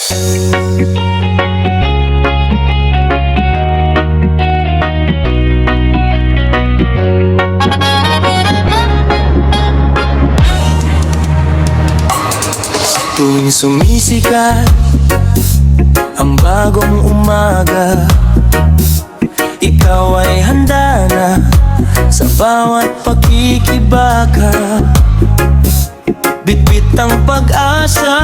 Tuwing sumisikat ang bagong umaga, ikaw ay handa na sa bawat pakikibaka. Bitbit ang pag-asa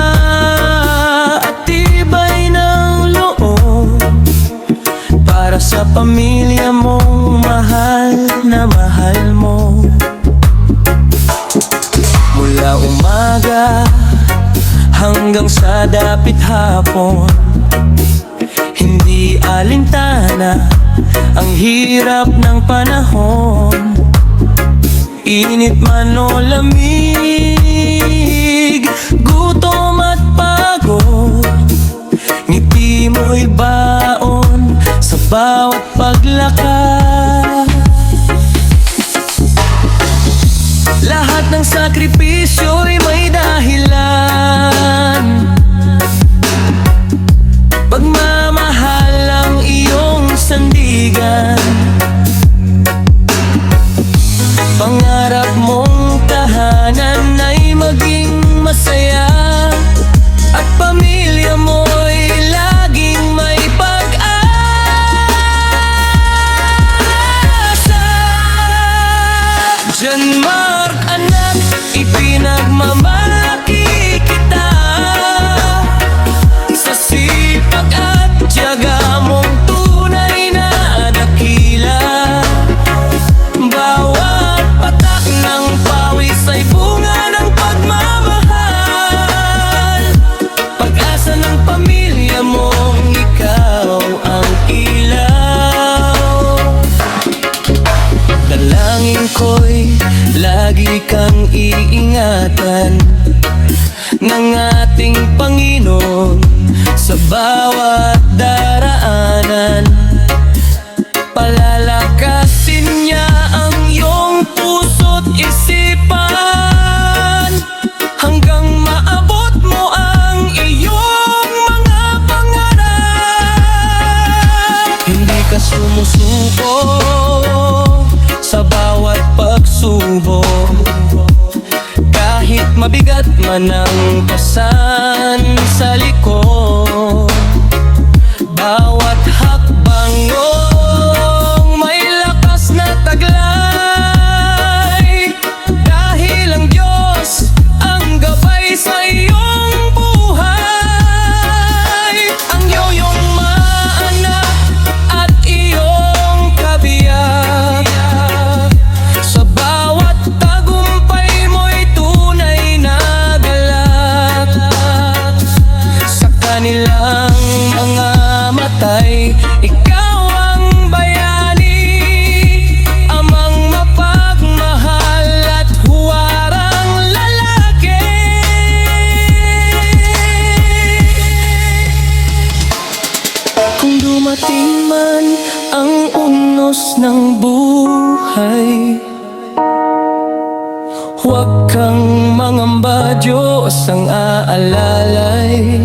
at tibay ng loob para sa pamilya mong mahal na mahal mo. Mula umaga hanggang sa dapit hapon, hindi alintana ang hirap ng panahon. Init man o lamig, gutom at pagod, ngiti mo'y baon sa bawat paglakad. Lahat ng sakripisyo'y may dahilan. Pagmamahal ang iyong sandigan. Pangarap mong tahanan ay maging masaya, at pamilya mo'y laging may pag-asa. Janmark anak, ipinagmamalaki kita sa sipag at tiyaga mong tunay na dakila. Bawat patak ng pawis ay bunga ng pagmamahal. Pag-asa ng pamilya mong ikaw ang ilaw. Dalangin ko'y lagi kang iingatan ng ating Panginoon sa bawat daraanan. Palalakasin niya ang iyong puso't isipan hanggang maabot mo ang iyong mga pangarap. Hindi ka sumusuko sa bawat pagsubok, kahit mabigat man ang pasan sa likod. Bawat hakbang mong may lakas na taglay, dahil ang Diyos ang gabay sa iyong buhay. Ang iyong maanak at iyong kabiyak, sa bawat tagumpay mo'y tunay na galak. Sa kanilang mga matay, ikaw ang bayani, amang mapagmahal at huwarang lalaki. Kung dumating man ang unos ng buhay, huwag kang mangamba, Diyos ang aalalay.